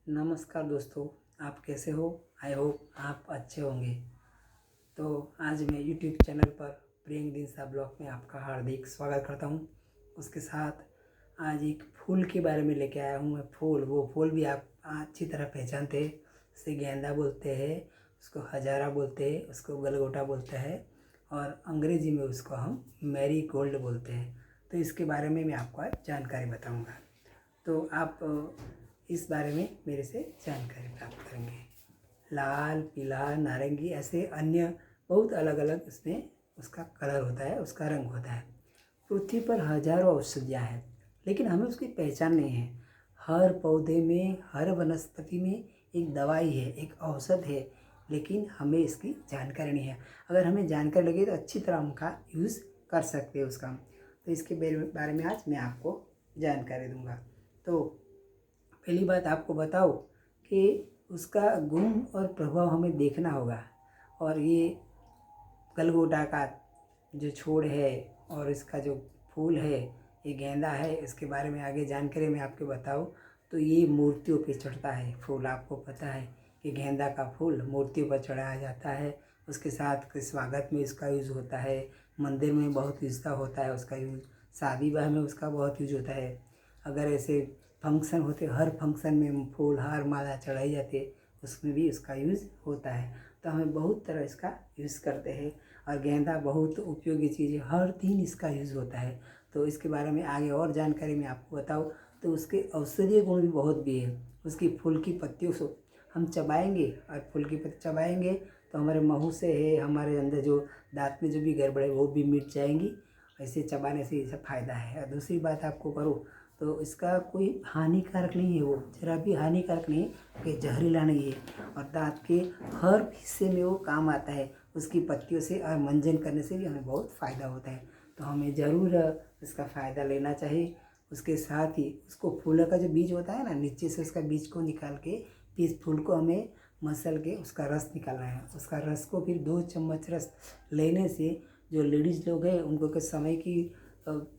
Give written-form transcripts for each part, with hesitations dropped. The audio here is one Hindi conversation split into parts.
नमस्कार दोस्तों, आप कैसे हो? आई होप आप अच्छे होंगे। तो आज मैं यूट्यूब चैनल पर प्रियंक दिनसा ब्लॉग में आपका हार्दिक स्वागत करता हूँ। उसके साथ आज एक फूल के बारे में लेके आया हूँ मैं। वो फूल भी आप अच्छी तरह पहचानते हैं। उसे गेंदा बोलते हैं, उसको हजारा बोलते हैं, उसको गलगोटा बोलते हैं और अंग्रेज़ी में उसको हम मैरी गोल्ड बोलते हैं। तो इसके बारे में मैं आपको आज जानकारी बताऊँगा। तो आप इस बारे में मेरे से जानकारी प्राप्त करेंगे। लाल, पीला, नारंगी ऐसे अन्य बहुत अलग अलग इसमें उसका कलर होता है, उसका रंग होता है। पृथ्वी पर हजारों औषधियाँ हैं, लेकिन हमें उसकी पहचान नहीं है। हर पौधे में, हर वनस्पति में एक दवाई है, एक औषध है, लेकिन हमें इसकी जानकारी नहीं है। अगर हमें जानकारी लगे तो अच्छी तरह हम उनका यूज़ कर सकते हैं उसका। तो इसके बारे में आज मैं आपको जानकारी दूंगा। तो पहली बात आपको बताओ कि उसका गुण और प्रभाव हमें देखना होगा। और ये गलगोटा का जो छोड़ है और इसका जो फूल है, ये गेंदा है, इसके बारे में आगे जानकारी मैं आपको बताऊं तो ये मूर्तियों पे चढ़ता है फूल। आपको पता है कि गेंदा का फूल मूर्तियों पर चढ़ाया जाता है। उसके साथ स्वागत में इसका यूज़ होता है, मंदिर में बहुत यूज़ होता है उसका यूज़, शादी ब्याह में उसका बहुत यूज़ होता है। अगर ऐसे फंक्शन होते, हर फंक्शन में फूल हार माला चढ़ाई जाती है, उसमें भी उसका यूज़ होता है। तो हमें बहुत तरह इसका यूज़ करते हैं। और गेंदा बहुत उपयोगी चीज़ है, हर दिन इसका यूज़ होता है। तो इसके बारे में आगे और जानकारी मैं आपको बताऊँ तो उसके औषधीय गुण भी बहुत भी है। उसकी फूल की पत्तियों से हम चबाएंगे और फूल की पत्ती चबाएंगे तो हमारे मुँह से है, हमारे अंदर जो दांत में जो भी गड़बड़ है वो भी मिट जाएंगी। ऐसे चबाने से इसका फ़ायदा है। और दूसरी बात आपको करूँ तो इसका कोई हानिकारक नहीं है, वो जरा भी हानिकारक नहीं है कि जहरीला नहीं है। और दांत के हर हिस्से में वो काम आता है। उसकी पत्तियों से और मंजन करने से भी हमें बहुत फ़ायदा होता है। तो हमें ज़रूर इसका फ़ायदा लेना चाहिए। उसके साथ ही उसको फूल का जो बीज होता है ना, नीचे से उसका बीज को निकाल के फिर इस फूल को हमें मसल के उसका रस निकालना है। उसका रस को फिर 2 चम्मच रस लेने से जो लेडीज़ लोग हैं उनको के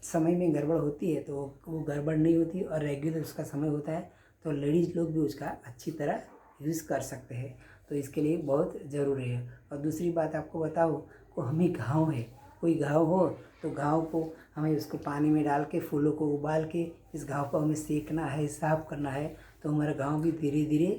समय में गड़बड़ होती है तो वो गड़बड़ नहीं होती और रेगुलर उसका समय होता है। तो लेडीज़ लोग भी उसका अच्छी तरह यूज़ कर सकते हैं। तो इसके लिए बहुत ज़रूरी है। और दूसरी बात आपको बताओ को हमें घाव है, कोई घाव हो तो घाव को हमें उसको पानी में डाल के फूलों को उबाल के इस घाव को हमें सेकना है, साफ़ करना है। तो हमारा घाव भी धीरे धीरे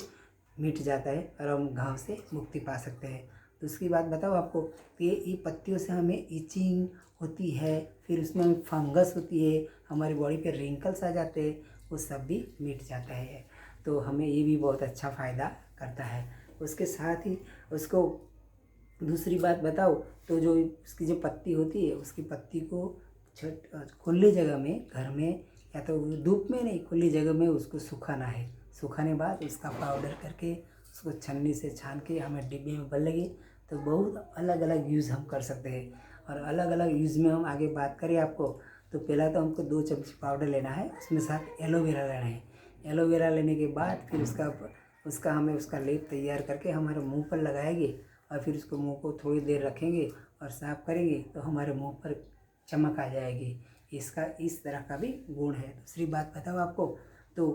मिट जाता है और हम घाव से मुक्ति पा सकते हैं। दूसरी बात बताओ आपको कि ये पत्तियों से हमें इचिंग होती है, फिर उसमें हमें फंगस होती है, हमारी बॉडी पे रिंकल्स आ जाते हैं, वो सब भी मिट जाता है। तो हमें ये भी बहुत अच्छा फ़ायदा करता है। उसके साथ ही उसको दूसरी बात बताओ तो जो उसकी जो पत्ती होती है उसकी पत्ती को खुली जगह में, घर में या तो धूप में नहीं, खुली जगह में उसको सुखाना है। सुखाने बाद उसका पाउडर करके उसको छन्नी से छान के हमें डिब्बे में भर लगे तो बहुत अलग अलग यूज़ हम कर सकते हैं। और अलग अलग यूज़ में हम आगे बात करें आपको तो पहला तो हमको 2 चम्मच पाउडर लेना है, उसमें साथ एलोवेरा लेना है। एलोवेरा लेने के बाद फिर उसका हमें उसका लेप तैयार करके हमारे मुंह पर लगाएंगे और फिर उसको मुंह को थोड़ी देर रखेंगे और साफ़ करेंगे तो हमारे मुंह पर चमक आ जाएगी। इसका इस तरह का भी गुण है। दूसरी बात बताओ आपको तो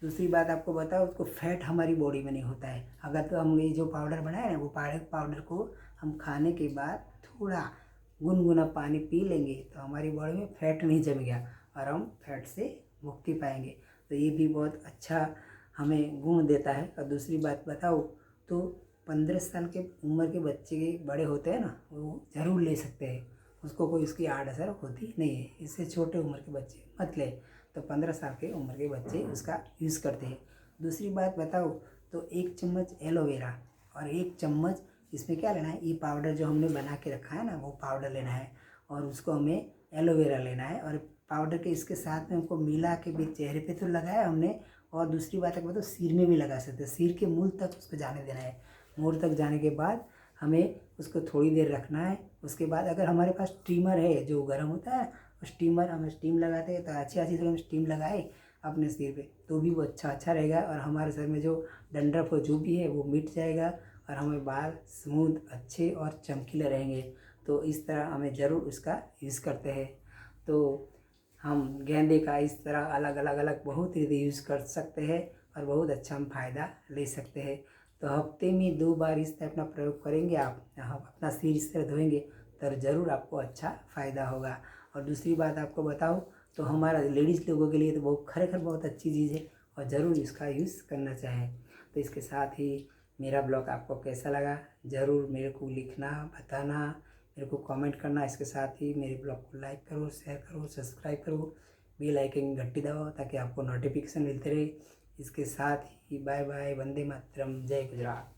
दूसरी बात आपको बताओ उसको फैट हमारी बॉडी में नहीं होता है। अगर तो हम ये जो पाउडर बनाए ना वो पाउडर को हम खाने के बाद थोड़ा गुनगुना पानी पी लेंगे तो हमारी बॉडी में फैट नहीं जम गया और हम फैट से मुक्ति पाएंगे। तो ये भी बहुत अच्छा हमें गुण देता है। और दूसरी बात बताओ तो 15 साल के उम्र के बच्चे के बड़े होते हैं ना, वो ज़रूर ले सकते हैं। उसको कोई उसकी आड़ असर होती नहीं है। इससे छोटे उम्र के बच्चे मत ले। तो 15 साल के उम्र के बच्चे उसका यूज़ करते हैं। दूसरी बात बताओ तो 1 चम्मच एलोवेरा और 1 चम्मच इसमें क्या लेना है, ये पाउडर जो हमने बना के रखा है ना वो पाउडर लेना है और उसको हमें एलोवेरा लेना है और पाउडर के इसके साथ में हमको मिला के भी चेहरे पे तो लगाया हमने। और दूसरी बात है तो सिर में भी लगा सकते हैं, सिर के मूल तक उसको जाने देना है। मूल तक जाने के बाद हमें उसको थोड़ी देर रखना है। उसके बाद अगर हमारे पास स्टीमर है जो गर्म होता है, स्टीमर हम स्टीम लगाते हैं तो अच्छी तरह हम स्टीम लगाए अपने सिर पे तो भी वो अच्छा रहेगा और हमारे सर में जो डंडरफ हो जो भी है वो मिट जाएगा और हमें बाल स्मूथ अच्छे और चमकीले रहेंगे। तो इस तरह हमें ज़रूर उसका यूज़ करते हैं। तो हम गेंदे का इस तरह अलग अलग बहुत रीति यूज़ कर सकते हैं और बहुत अच्छा हम फ़ायदा ले सकते हैं। तो हफ्ते में 2 बार इस तरह अपना प्रयोग करेंगे आप अपना सिर इस तरह धोएंगे तो ज़रूर आपको अच्छा फ़ायदा होगा। और दूसरी बात आपको बताऊँ तो हमारा लेडीज़ लोगों के लिए तो बहुत खरेखर बहुत अच्छी चीज़ है और ज़रूर इसका यूज़ करना चाहिए। तो इसके साथ ही मेरा ब्लॉग आपको कैसा लगा ज़रूर मेरे को लिखना, बताना, मेरे को कमेंट करना। इसके साथ ही मेरे ब्लॉग को लाइक करो, शेयर करो, सब्सक्राइब करो, बेल आइकन घंटी दबाओ ताकि आपको नोटिफिकेशन मिलते रहे। इसके साथ ही बाय बाय, वंदे मातरम, जय गुजरात।